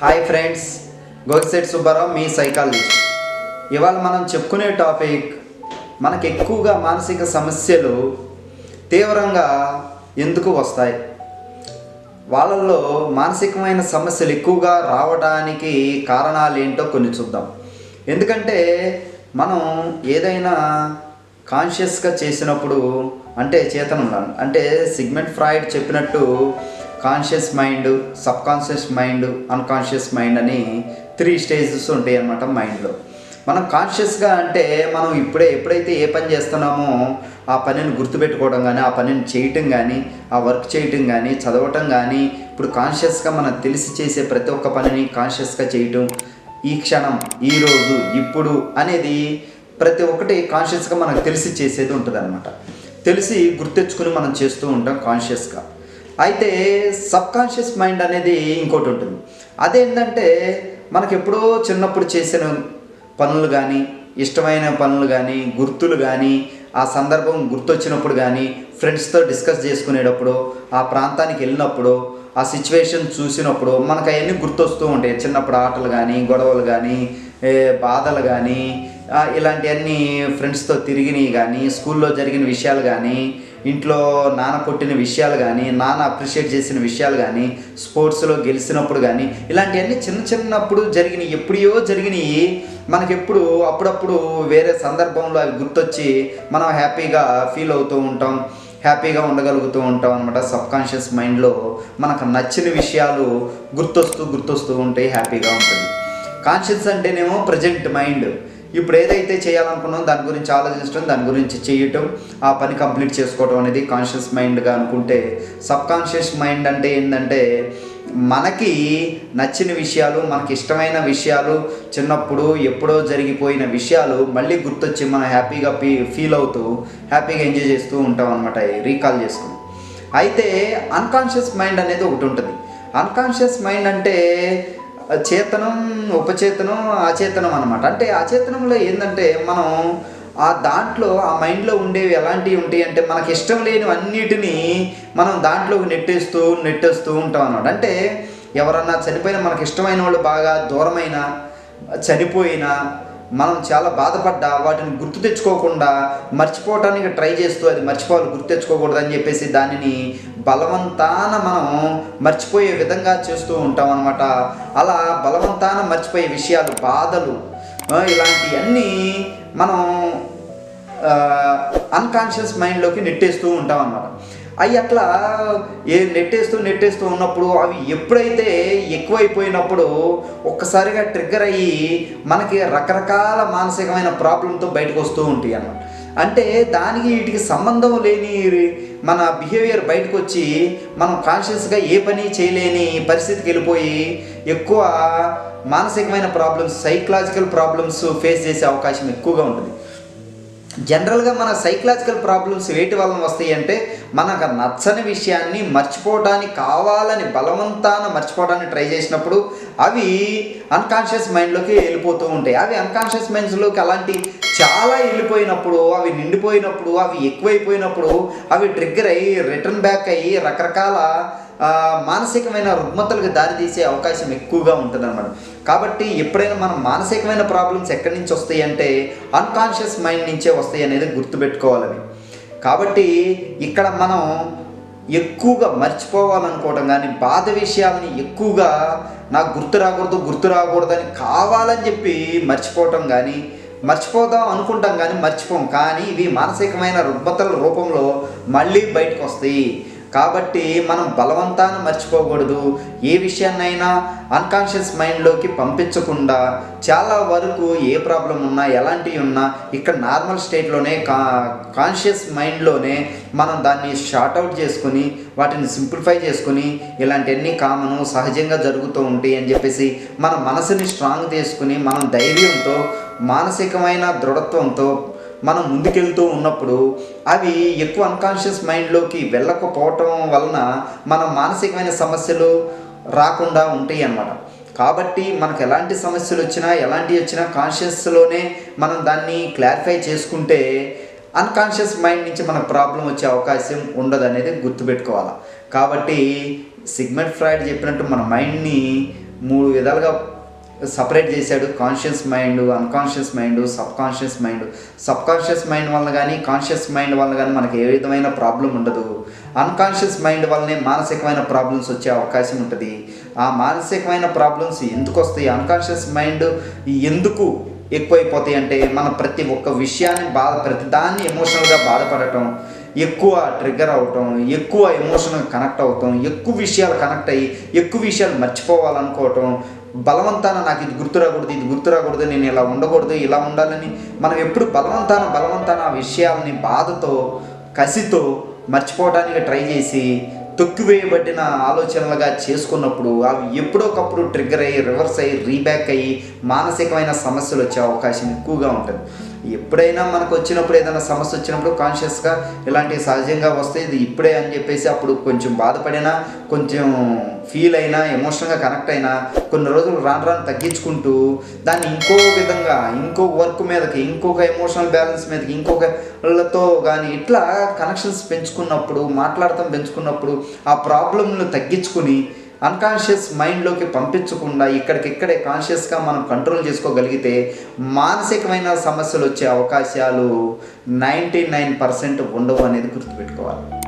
Hi friends, Gogisetti Subbarao మీ psychologist. ఇవాళ మనం చెప్పుకునే టాపిక్ మనకు ఎక్కువగా మానసిక సమస్యలు తీవ్రంగా ఎందుకు వస్తాయి, వాళ్ళల్లో మానసికమైన సమస్యలు ఎక్కువగా రావడానికి కారణాలు ఏంటో కొన్ని చూద్దాం. ఎందుకంటే మనం ఏదైనా కాన్షియస్గా చేసినప్పుడు అంటే చేతనంగా అంటే సిగ్మండ్ ఫ్రాయిడ్ చెప్పినట్టు conscious mind, sub conscious mind, unconscious mind అని 3 స్టేజెస్ ఉంటాయి అన్నమాట మైండ్లో. మనం కాన్షియస్గా అంటే మనం ఎప్పుడైతే ఏ పని చేస్తున్నామో ఆ పనిని గుర్తుపెట్టుకోవడం కానీ, ఆ పనిని చేయటం కానీ, ఆ వర్క్ చేయటం కానీ, చదవటం కానీ, ఇప్పుడు కాన్షియస్గా మనం తెలిసి చేసే ప్రతి ఒక్క పనిని కాన్షియస్గా చేయటం, ఈ క్షణం, ఈరోజు, ఇప్పుడు అనేది ప్రతి ఒక్కటి కాన్షియస్గా మనకు తెలిసి చేసేది ఉంటుంది అనమాట. తెలిసి గుర్తెచ్చుకుని మనం చేస్తూ ఉంటాం కాన్షియస్గా. అయితే సబ్ కాన్షియస్ మైండ్ అనేది ఇంకోటి ఉంటుంది. అదేంటంటే మనకు ఎప్పుడో చిన్నప్పుడు చేసిన పనులు కానీ, ఇష్టమైన పనులు కానీ, గుర్తులు కానీ, ఆ సందర్భం గుర్తొచ్చినప్పుడు కానీ, ఫ్రెండ్స్తో డిస్కస్ చేసుకునేటప్పుడు, ఆ ప్రాంతానికి వెళ్ళినప్పుడు, ఆ సిచ్యువేషన్ చూసినప్పుడు మనకు అవన్నీ గుర్తొస్తూ ఉంటాయి. చిన్నప్పుడు ఆటలు కానీ, గొడవలు కానీ, బాధలు కానీ, ఇలాంటివన్నీ ఫ్రెండ్స్తో తిరిగినవి కానీ, స్కూల్లో జరిగిన విషయాలు కానీ, ఇంట్లో నాన్న కొట్టిన విషయాలు కానీ, నాన్న అప్రిషియేట్ చేసిన విషయాలు కానీ, స్పోర్ట్స్లో గెలిచినప్పుడు కానీ, ఇలాంటివన్నీ చిన్నప్పుడు జరిగినాయి, ఎప్పుడో జరిగినాయి. మనకెప్పుడు అప్పుడప్పుడు వేరే సందర్భంలో అవి గుర్తొచ్చి మనం హ్యాపీగా ఫీల్ అవుతూ ఉంటాం, హ్యాపీగా ఉండగలుగుతూ ఉంటాం అనమాట. సబ్ కాన్షియస్ మైండ్లో మనకు నచ్చిన విషయాలు గుర్తొస్తూ ఉంటాయి, హ్యాపీగా ఉంటుంది. కాన్షియస్ అంటేనేమో ప్రజెంట్ మైండ్, ఇప్పుడు ఏదైతే చేయాలనుకున్నామో దాని గురించి ఆలోచించడం, దాని గురించి చేయటం, ఆ పని కంప్లీట్ చేసుకోవడం అనేది కాన్షియస్ మైండ్గా అనుకుంటే, సబ్ కాన్షియస్ మైండ్ అంటే ఏంటంటే మనకి నచ్చిన విషయాలు, మనకి ఇష్టమైన విషయాలు, చిన్నప్పుడు ఎప్పుడో జరిగిపోయిన విషయాలు మళ్ళీ గుర్తొచ్చి మనం హ్యాపీగా ఫీల్ అవుతూ హ్యాపీగా ఎంజాయ్ చేస్తూ ఉంటాం అనమాట, రీకాల్ చేసుకుని. అయితే అన్కాన్షియస్ మైండ్ అనేది ఒకటి ఉంటుంది. అన్కాన్షియస్ మైండ్ అంటే చేతనం, ఉపచేతనం, అచేతనం అనమాట. అంటే అచేతనంలో ఏంటంటే మనం దాంట్లో ఆ మైండ్లో ఉండేవి ఎలాంటివి ఉంటాయి అంటే మనకి ఇష్టం లేనివన్నిటినీ మనం దాంట్లోకి నెట్టేస్తూ ఉంటాం అనమాట. అంటే ఎవరన్నా చనిపోయినా, మనకి ఇష్టమైన వాళ్ళు బాగా దూరమైన చనిపోయినా, మనం చాలా బాధపడ్డా వాటిని గుర్తు తెచ్చుకోకుండా మర్చిపోవటానికి ట్రై చేస్తూ, అది మర్చిపోవాలి, గుర్తు తెచ్చుకోకూడదు అని చెప్పేసి దానిని బలవంతాన మనం మర్చిపోయే విధంగా చేస్తూ ఉంటాం అనమాట. అలా బలవంతాన మర్చిపోయే విషయాలు, బాధలు, ఇలాంటివన్నీ మనం అన్కాన్షియస్ మైండ్లోకి నెట్టేస్తూ ఉంటాం అన్నమాట. అవి అట్లా నెట్టేస్తూ ఉన్నప్పుడు అవి ఎప్పుడైతే ఎక్కువైపోయినప్పుడు ఒక్కసారిగా ట్రిగ్గర్ అయ్యి మనకి రకరకాల మానసికమైన ప్రాబ్లంతో బయటకు వస్తూ ఉంటాయి అన్నమాట. అంటే దానికి వీటికి సంబంధం లేని మన బిహేవియర్ బయటకు వచ్చి మనం కాన్షియస్గా ఏ పని చేయలేని పరిస్థితికి వెళ్ళిపోయి ఎక్కువ మానసికమైన ప్రాబ్లమ్స్, సైకలాజికల్ ప్రాబ్లమ్స్ ఫేస్ చేసే అవకాశం ఎక్కువగా ఉంటుంది. జనరల్గా మన సైకలాజికల్ ప్రాబ్లమ్స్ వేటి వలన వస్తాయి అంటే మనకు నచ్చని విషయాన్ని మర్చిపోవడానికి, కావాలని బలవంతాన మర్చిపోవడానికి ట్రై చేసినప్పుడు అవి అన్కాన్షియస్ మైండ్లోకి వెళ్ళిపోతూ ఉంటాయి. అవి అన్కాన్షియస్ మైండ్స్లోకి అలాంటి చాలా వెళ్ళిపోయినప్పుడు, అవి నిండిపోయినప్పుడు, అవి ఎక్కువైపోయినప్పుడు అవి ట్రిగ్గర్ అయ్యి రిటర్న్ బ్యాక్ అయ్యి రకరకాల మానసికమైన రుగ్మతలకు దారితీసే అవకాశం ఎక్కువగా ఉంటుంది అన్నమాట. కాబట్టి ఎప్పుడైనా మనం మానసికమైన ప్రాబ్లమ్స్ ఎక్కడి నుంచి వస్తాయి అంటే అన్కాన్షియస్ మైండ్ నుంచే వస్తాయి అనేది గుర్తుపెట్టుకోవాలని. కాబట్టి ఇక్కడ మనం ఎక్కువగా మర్చిపోవాలనుకోవడం కానీ, బాధ విషయాలని ఎక్కువగా నాకు గుర్తు రాకూడదని కావాలని చెప్పి మర్చిపోవటం కానీ, మర్చిపోదాం అనుకుంటాం కానీ మర్చిపోం. కానీ ఇవి మానసికమైన రుగ్మతల రూపంలో మళ్ళీ బయటకు వస్తాయి. కాబట్టి మనం బలవంతాన మర్చిపోకూడదు. ఏ విషయాన్నైనా అన్కాన్షియస్ మైండ్లోకి పంపించకుండా చాలా వరకు ఏ ప్రాబ్లం ఉన్నా, ఎలాంటివి ఉన్నా ఇక్కడ నార్మల్ స్టేట్లోనే కాన్షియస్ మైండ్లోనే మనం దాన్ని షార్ట్అవుట్ చేసుకుని, వాటిని సింప్లిఫై చేసుకుని, ఇలాంటివన్నీ కామను, సహజంగా జరుగుతూ ఉంటాయి అని చెప్పేసి మన మనసుని స్ట్రాంగ్ చేసుకుని, మనం ధైర్యంతో, మానసికమైన దృఢత్వంతో మనం ముందుకెళ్తూ ఉన్నప్పుడు అవి ఎక్కువ అన్కాన్షియస్ మైండ్లోకి వెళ్ళకపోవటం వలన మన మానసికమైన సమస్యలు రాకుండా ఉంటాయి అన్నమాట. కాబట్టి మనకు ఎలాంటి సమస్యలు వచ్చినా, ఎలాంటివి వచ్చినా కాన్షియస్లోనే మనం దాన్ని క్లారిఫై చేసుకుంటే అన్కాన్షియస్ మైండ్ నుంచి మనకు ప్రాబ్లం వచ్చే అవకాశం ఉండదు అనేది గుర్తుపెట్టుకోవాలి. కాబట్టి సిగ్మండ్ ఫ్రాయిడ్ చెప్పినట్టు మన మైండ్ని మూడు విధాలుగా సపరేట్ చేశాడు. Conscious mind, unconscious mind, subconscious mind. Subconscious mind వల్ల కానీ కాన్షియస్ మైండ్ వల్ల కానీ మనకి ఏ విధమైన ప్రాబ్లం ఉండదు. అన్కాన్షియస్ మైండ్ వల్లనే మానసికమైన ప్రాబ్లమ్స్ వచ్చే అవకాశం ఉంటుంది. ఆ మానసికమైన ప్రాబ్లమ్స్ ఎందుకు వస్తాయి, అన్కాన్షియస్ మైండ్ ఎందుకు ఎక్కువైపోతాయి అంటే మన ప్రతి ఒక్క విషయాన్ని ప్రతిదాన్ని ఎమోషనల్గా బాధపడటం, ఎక్కువ ట్రిగ్గర్ అవటం, ఎక్కువ ఎమోషనల్ కనెక్ట్ అవటం, ఎక్కువ విషయాలు కనెక్ట్ అయ్యి ఎక్కువ విషయాలు మర్చిపోవాలనుకోవటం, బలవంతాన నాకు ఇది గుర్తురాకూడదు, నేను ఇలా ఉండకూడదు, ఇలా ఉండాలని మనం ఎప్పుడు బలవంతాన ఆ విషయాలని బాధతో కసితో మర్చిపోవడానికి ట్రై చేసి తొక్కివేయబడిన ఆలోచనలుగా చేసుకున్నప్పుడు అవి ఎప్పుడోకప్పుడు ట్రిగ్గర్ అయ్యి రివర్స్ అయ్యి రీబ్యాక్ అయ్యి మానసికమైన సమస్యలు వచ్చే అవకాశం ఎక్కువగా ఉంటుంది. ఎప్పుడైనా మనకు వచ్చినప్పుడు ఏదైనా సమస్య వచ్చినప్పుడు కాన్షియస్గా ఇలాంటివి సహజంగా వస్తాయి, ఇది ఇప్పుడే అని చెప్పేసి అప్పుడు కొంచెం బాధపడినా, కొంచెం ఫీల్ అయినా, ఎమోషనల్గా కనెక్ట్ అయినా కొన్ని రోజులు రాను తగ్గించుకుంటూ దాన్ని ఇంకో విధంగా ఇంకో వర్క్ మీదకి, ఇంకొక ఎమోషనల్ బ్యాలెన్స్ మీదకి, ఇంకొకళ్ళతో కానీ ఇట్లా కనెక్షన్స్ పెంచుకున్నప్పుడు ఆ ప్రాబ్లంను తగ్గించుకుని అన్కాన్షియస్ మైండ్లోకి పంపించకుండా ఇక్కడికిక్కడే కాన్షియస్గా మనం కంట్రోల్ చేసుకోగలిగితే మానసికమైన సమస్యలు వచ్చే అవకాశాలు 99% ఉండవు అనేది గుర్తుపెట్టుకోవాలి.